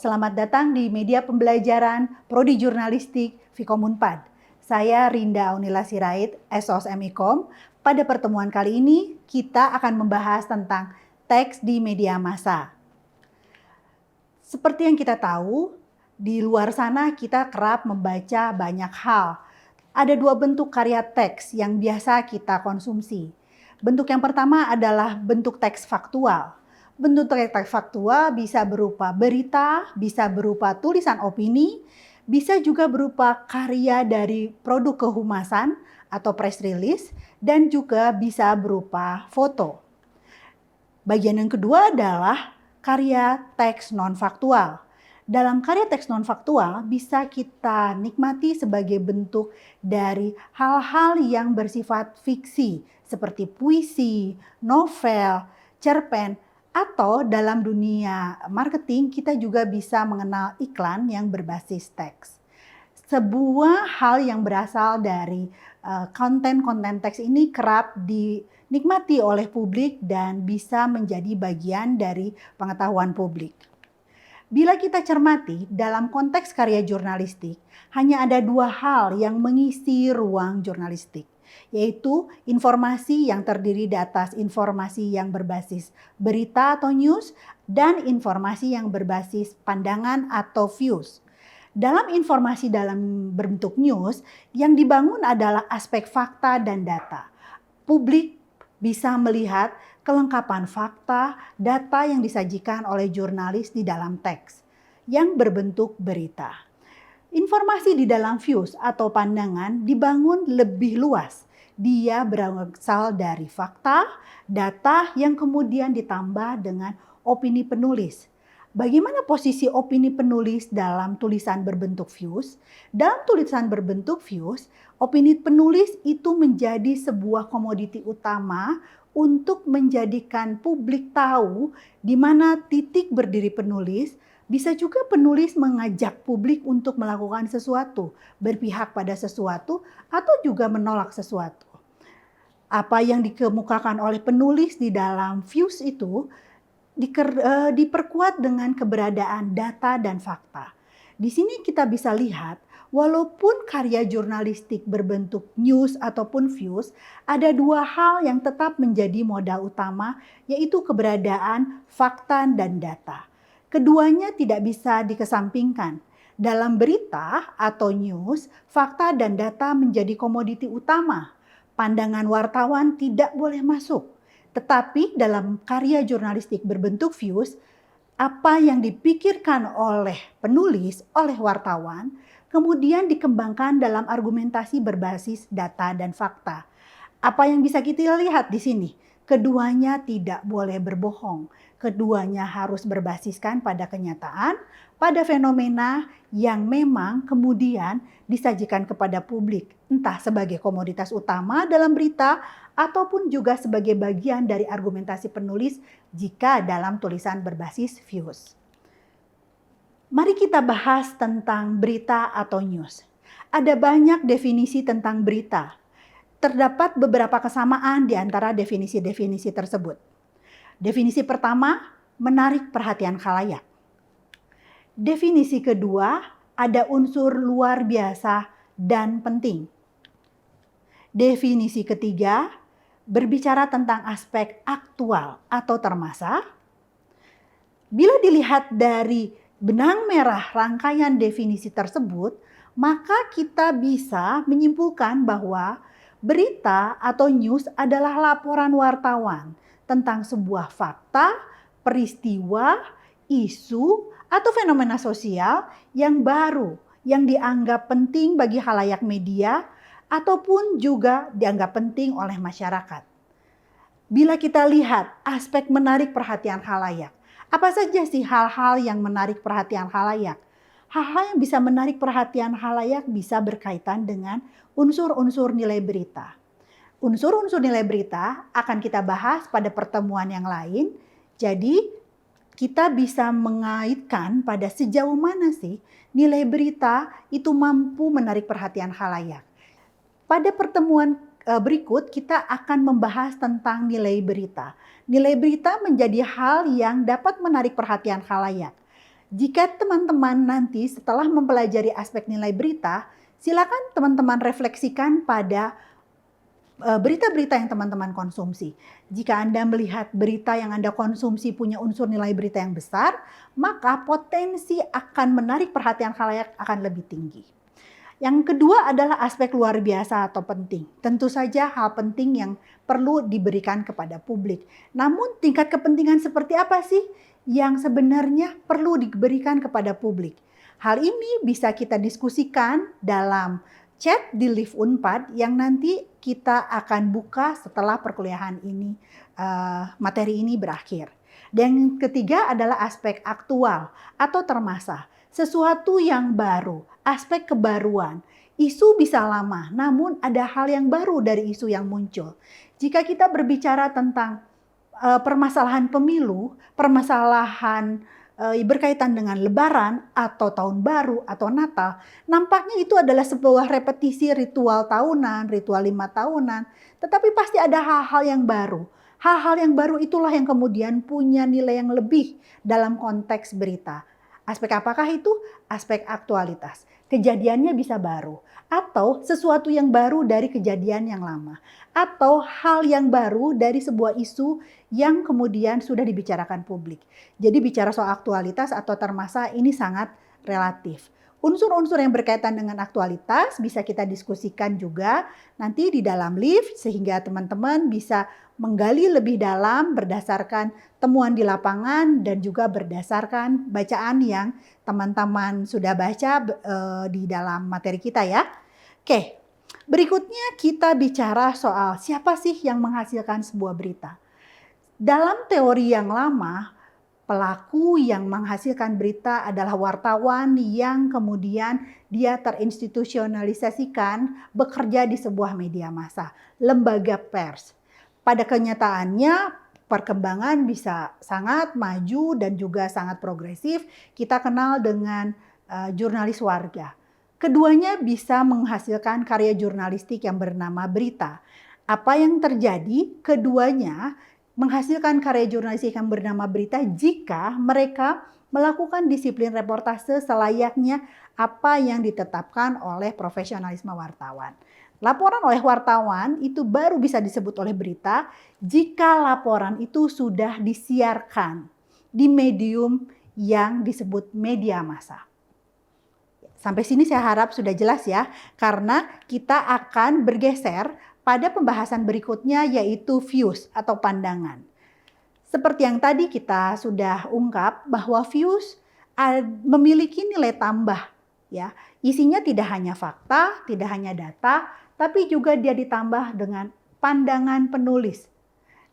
selamat datang di media pembelajaran Prodi Jurnalistik Vkom Unpad. Saya Rinda Aunila Sirait, SOS MIKOM. Pada pertemuan kali ini, kita akan membahas tentang teks di media massa. Seperti yang kita tahu, di luar sana kita kerap membaca banyak hal. Ada dua bentuk karya teks yang biasa kita konsumsi. Bentuk yang pertama adalah bentuk teks faktual. Bentuk teks faktual bisa berupa berita, bisa berupa tulisan opini, bisa juga berupa karya dari produk kehumasan atau press release, dan juga bisa berupa foto. Bagian yang kedua adalah karya teks non-faktual. Dalam karya teks non-faktual bisa kita nikmati sebagai bentuk dari hal-hal yang bersifat fiksi, seperti puisi, novel, cerpen, atau dalam dunia marketing kita juga bisa mengenal iklan yang berbasis teks. Sebuah hal yang berasal dari konten-konten teks ini kerap dinikmati oleh publik dan bisa menjadi bagian dari pengetahuan publik. Bila kita cermati dalam konteks karya jurnalistik, hanya ada dua hal yang mengisi ruang jurnalistik, yaitu informasi yang terdiri di atas informasi yang berbasis berita atau news dan informasi yang berbasis pandangan atau views. Dalam informasi dalam bentuk news, yang dibangun adalah aspek fakta dan data. Publik bisa melihat kelengkapan fakta, data yang disajikan oleh jurnalis di dalam teks yang berbentuk berita. Informasi di dalam views atau pandangan dibangun lebih luas. Dia berasal dari fakta, data yang kemudian ditambah dengan opini penulis. Bagaimana posisi opini penulis dalam tulisan berbentuk views? Dalam tulisan berbentuk views, opini penulis itu menjadi sebuah komoditi utama untuk menjadikan publik tahu di mana titik berdiri penulis. Bisa juga penulis mengajak publik untuk melakukan sesuatu, berpihak pada sesuatu, atau juga menolak sesuatu. Apa yang dikemukakan oleh penulis di dalam views itu diperkuat dengan keberadaan data dan fakta. Di sini kita bisa lihat, walaupun karya jurnalistik berbentuk news ataupun views, ada dua hal yang tetap menjadi modal utama, yaitu keberadaan fakta dan data. Keduanya tidak bisa dikesampingkan. Dalam berita atau news, fakta dan data menjadi komoditi utama. Pandangan wartawan tidak boleh masuk. Tetapi dalam karya jurnalistik berbentuk views, apa yang dipikirkan oleh penulis, oleh wartawan, kemudian dikembangkan dalam argumentasi berbasis data dan fakta. Apa yang bisa kita lihat di sini? Keduanya tidak boleh berbohong. Keduanya harus berbasiskan pada kenyataan, pada fenomena yang memang kemudian disajikan kepada publik, entah sebagai komoditas utama dalam berita ataupun juga sebagai bagian dari argumentasi penulis jika dalam tulisan berbasis views. Mari kita bahas tentang berita atau news. Ada banyak definisi tentang berita. Terdapat beberapa kesamaan di antara definisi-definisi tersebut. Definisi pertama, menarik perhatian khalayak. Definisi kedua, ada unsur luar biasa dan penting. Definisi ketiga, berbicara tentang aspek aktual atau termasa. Bila dilihat dari benang merah rangkaian definisi tersebut, maka kita bisa menyimpulkan bahwa berita atau news adalah laporan wartawan tentang sebuah fakta, peristiwa, isu, atau fenomena sosial yang baru, yang dianggap penting bagi khalayak media, ataupun juga dianggap penting oleh masyarakat. Bila kita lihat aspek menarik perhatian khalayak, apa saja sih hal-hal yang menarik perhatian khalayak? Hal-hal yang bisa menarik perhatian khalayak bisa berkaitan dengan unsur-unsur nilai berita. Unsur-unsur nilai berita akan kita bahas pada pertemuan yang lain. Jadi kita bisa mengaitkan pada sejauh mana sih nilai berita itu mampu menarik perhatian khalayak. Pada pertemuan berikut kita akan membahas tentang nilai berita. Nilai berita menjadi hal yang dapat menarik perhatian khalayak. Jika teman-teman nanti setelah mempelajari aspek nilai berita, silakan teman-teman refleksikan pada berita-berita yang teman-teman konsumsi. Jika Anda melihat berita yang Anda konsumsi punya unsur nilai berita yang besar, maka potensi akan menarik perhatian khalayak akan lebih tinggi. Yang kedua adalah aspek luar biasa atau penting. Tentu saja hal penting yang perlu diberikan kepada publik. Namun tingkat kepentingan seperti apa sih yang sebenarnya perlu diberikan kepada publik? Hal ini bisa kita diskusikan dalam chat di Live Unpad yang nanti kita akan buka setelah perkuliahan ini, materi ini berakhir. Dan yang ketiga adalah aspek aktual atau termasa. Sesuatu yang baru, aspek kebaruan. Isu bisa lama, namun ada hal yang baru dari isu yang muncul. Jika kita berbicara tentang permasalahan pemilu, permasalahan berkaitan dengan Lebaran atau Tahun Baru atau Natal, nampaknya itu adalah sebuah repetisi ritual tahunan, ritual 5 tahunan, tetapi pasti ada hal-hal yang baru. Hal-hal yang baru itulah yang kemudian punya nilai yang lebih dalam konteks berita. Aspek apakah itu? Aspek aktualitas. Kejadiannya bisa baru atau sesuatu yang baru dari kejadian yang lama atau hal yang baru dari sebuah isu yang kemudian sudah dibicarakan publik. Jadi bicara soal aktualitas atau termasa ini sangat relatif. Unsur-unsur yang berkaitan dengan aktualitas bisa kita diskusikan juga nanti di dalam live sehingga teman-teman bisa menggali lebih dalam berdasarkan temuan di lapangan dan juga berdasarkan bacaan yang teman-teman sudah baca di dalam materi kita ya. Oke, berikutnya kita bicara soal siapa sih yang menghasilkan sebuah berita. Dalam teori yang lama, pelaku yang menghasilkan berita adalah wartawan yang kemudian dia terinstitusionalisasikan bekerja di sebuah media massa, lembaga pers. Pada kenyataannya perkembangan bisa sangat maju dan juga sangat progresif. Kita kenal dengan jurnalis warga. Keduanya bisa menghasilkan karya jurnalistik yang bernama berita. Apa yang terjadi? Keduanya menghasilkan karya jurnalistik yang bernama berita jika mereka melakukan disiplin reportase selayaknya apa yang ditetapkan oleh profesionalisme wartawan. Laporan oleh wartawan itu baru bisa disebut oleh berita jika laporan itu sudah disiarkan di medium yang disebut media massa. Sampai sini saya harap sudah jelas ya, karena kita akan bergeser pada pembahasan berikutnya yaitu views atau pandangan. Seperti yang tadi kita sudah ungkap bahwa views memiliki nilai tambah ya. Isinya tidak hanya fakta, tidak hanya data, tapi juga dia ditambah dengan pandangan penulis.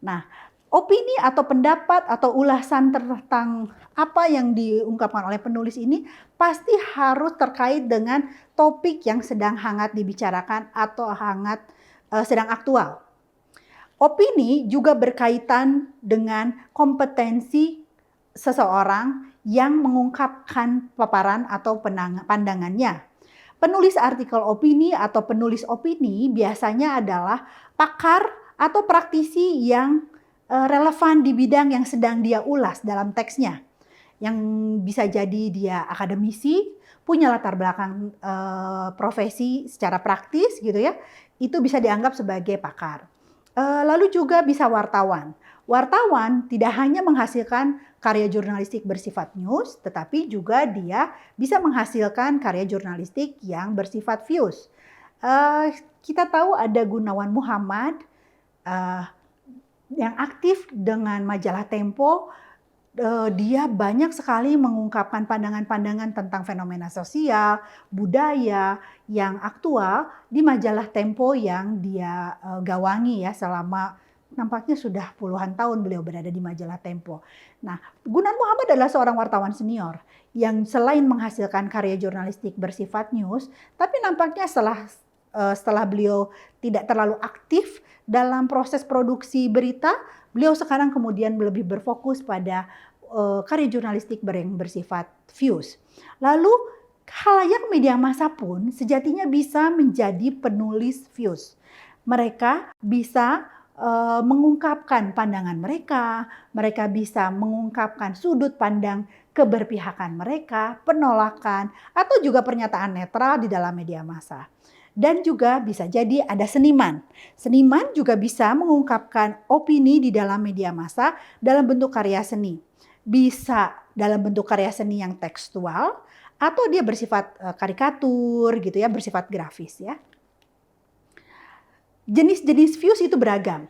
Nah, opini atau pendapat atau ulasan tentang apa yang diungkapkan oleh penulis ini pasti harus terkait dengan topik yang sedang hangat dibicarakan atau sedang aktual. Opini juga berkaitan dengan kompetensi seseorang yang mengungkapkan paparan atau pandangannya. Penulis artikel opini atau penulis opini biasanya adalah pakar atau praktisi yang relevan di bidang yang sedang dia ulas dalam teksnya. Yang bisa jadi dia akademisi, punya latar belakang profesi secara praktis gitu ya. Itu bisa dianggap sebagai pakar. Lalu juga bisa wartawan. Wartawan tidak hanya menghasilkan karya jurnalistik bersifat news, tetapi juga dia bisa menghasilkan karya jurnalistik yang bersifat views. Kita tahu ada Gunawan Muhammad yang aktif dengan majalah Tempo. Dia banyak sekali mengungkapkan pandangan-pandangan tentang fenomena sosial, budaya yang aktual di majalah Tempo yang dia gawangi ya selama nampaknya sudah puluhan tahun beliau berada di majalah Tempo. Nah, Gunawan Muhammad adalah seorang wartawan senior yang selain menghasilkan karya jurnalistik bersifat news, tapi nampaknya setelah beliau tidak terlalu aktif dalam proses produksi berita, beliau sekarang kemudian lebih berfokus pada karya jurnalistik yang bersifat views. Lalu khalayak media massa pun sejatinya bisa menjadi penulis views. Mereka bisa mengungkapkan pandangan mereka, mereka bisa mengungkapkan sudut pandang keberpihakan mereka, penolakan, atau juga pernyataan netral di dalam media massa. Dan juga bisa jadi ada seniman. Seniman juga bisa mengungkapkan opini di dalam media massa dalam bentuk karya seni. Bisa dalam bentuk karya seni yang tekstual atau dia bersifat karikatur gitu ya, bersifat grafis ya. Jenis-jenis views itu beragam.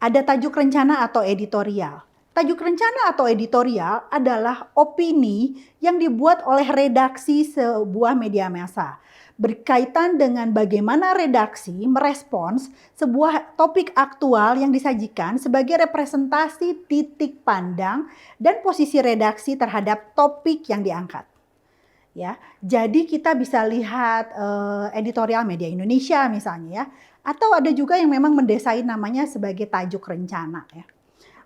Ada tajuk rencana atau editorial. Tajuk rencana atau editorial adalah opini yang dibuat oleh redaksi sebuah media massa berkaitan dengan bagaimana redaksi merespons sebuah topik aktual yang disajikan sebagai representasi titik pandang dan posisi redaksi terhadap topik yang diangkat. Ya, jadi kita bisa lihat editorial media Indonesia misalnya ya, atau ada juga yang memang mendesain namanya sebagai tajuk rencana ya.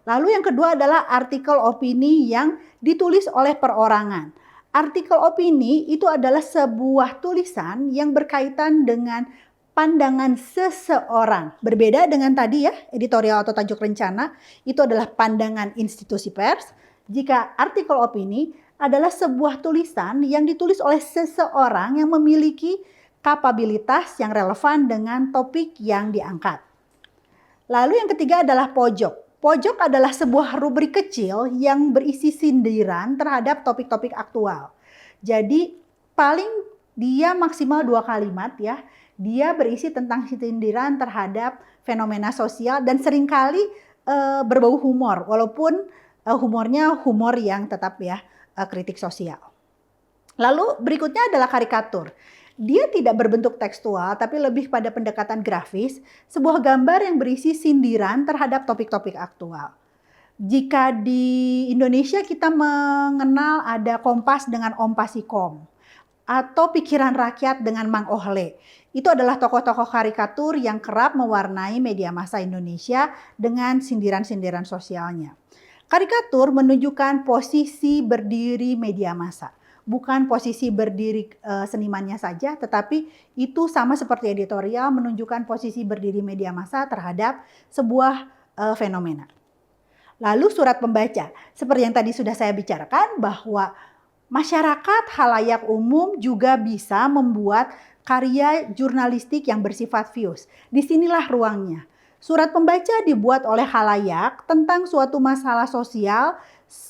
Lalu yang kedua adalah artikel opini yang ditulis oleh perorangan. Artikel opini itu adalah sebuah tulisan yang berkaitan dengan pandangan seseorang. Berbeda dengan tadi ya, editorial atau tajuk rencana, itu adalah pandangan institusi pers. Jika artikel opini adalah sebuah tulisan yang ditulis oleh seseorang yang memiliki kapabilitas yang relevan dengan topik yang diangkat. Lalu yang ketiga adalah pojok. Pojok adalah sebuah rubrik kecil yang berisi sindiran terhadap topik-topik aktual. Jadi paling dia maksimal 2 kalimat ya. Dia berisi tentang sindiran terhadap fenomena sosial dan seringkali berbau humor. Walaupun humornya humor yang tetap ya kritik sosial. Lalu berikutnya adalah karikatur. Dia tidak berbentuk tekstual tapi lebih pada pendekatan grafis, sebuah gambar yang berisi sindiran terhadap topik-topik aktual. Jika di Indonesia kita mengenal ada Kompas dengan Om Pasikom atau Pikiran Rakyat dengan Mang Ohle. Itu adalah tokoh-tokoh karikatur yang kerap mewarnai media massa Indonesia dengan sindiran-sindiran sosialnya. Karikatur menunjukkan posisi berdiri media massa. Bukan posisi berdiri senimannya saja, tetapi itu sama seperti editorial menunjukkan posisi berdiri media massa terhadap sebuah fenomena. Lalu surat pembaca, seperti yang tadi sudah saya bicarakan bahwa masyarakat halayak umum juga bisa membuat karya jurnalistik yang bersifat views. Disinilah ruangnya. Surat pembaca dibuat oleh halayak tentang suatu masalah sosial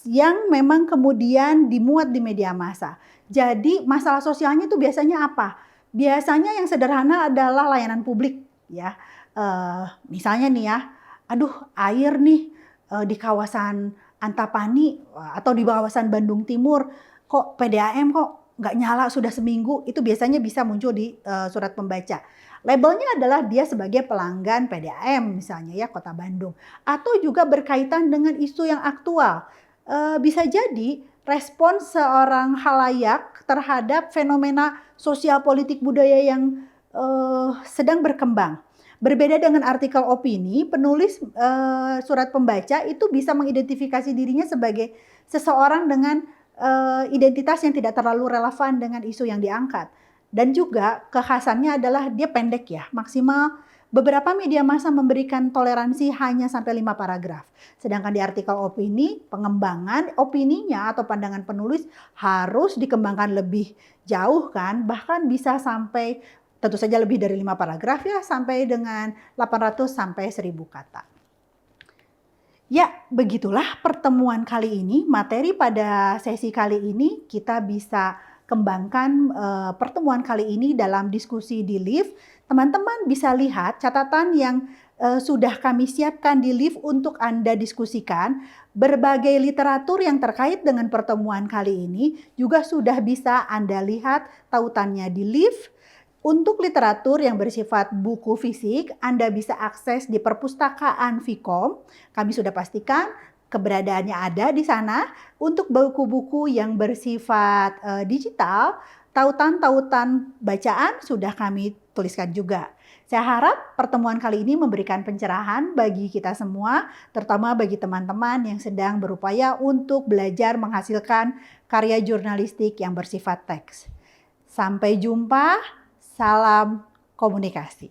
yang memang kemudian dimuat di media massa. Jadi masalah sosialnya itu biasanya apa? Biasanya yang sederhana adalah layanan publik ya. Misalnya nih ya, aduh air nih di kawasan Antapani atau di kawasan Bandung Timur kok PDAM kok nggak nyala sudah seminggu, itu biasanya bisa muncul di surat pembaca. Labelnya adalah dia sebagai pelanggan PDAM misalnya ya Kota Bandung. Atau juga berkaitan dengan isu yang aktual. Bisa jadi respons seorang halayak terhadap fenomena sosial politik budaya yang sedang berkembang. Berbeda dengan artikel opini, penulis surat pembaca itu bisa mengidentifikasi dirinya sebagai seseorang dengan identitas yang tidak terlalu relevan dengan isu yang diangkat. Dan juga kekhasannya adalah dia pendek ya, maksimal beberapa media massa memberikan toleransi hanya sampai 5 paragraf. Sedangkan di artikel opini, pengembangan opininya atau pandangan penulis harus dikembangkan lebih jauh kan, bahkan bisa sampai tentu saja lebih dari 5 paragraf ya, sampai dengan 800 sampai 1000 kata. Ya, begitulah pertemuan kali ini. Materi pada sesi kali ini kita bisa kembangkan pertemuan kali ini dalam diskusi di live. Teman-teman bisa lihat catatan yang sudah kami siapkan di live untuk Anda diskusikan. Berbagai literatur yang terkait dengan pertemuan kali ini juga sudah bisa Anda lihat tautannya di live. Untuk literatur yang bersifat buku fisik, Anda bisa akses di perpustakaan Vkom. Kami sudah pastikan keberadaannya ada di sana. Untuk buku-buku yang bersifat digital, tautan-tautan bacaan sudah kami tuliskan juga. Saya harap pertemuan kali ini memberikan pencerahan bagi kita semua, terutama bagi teman-teman yang sedang berupaya untuk belajar menghasilkan karya jurnalistik yang bersifat teks. Sampai jumpa. Salam komunikasi.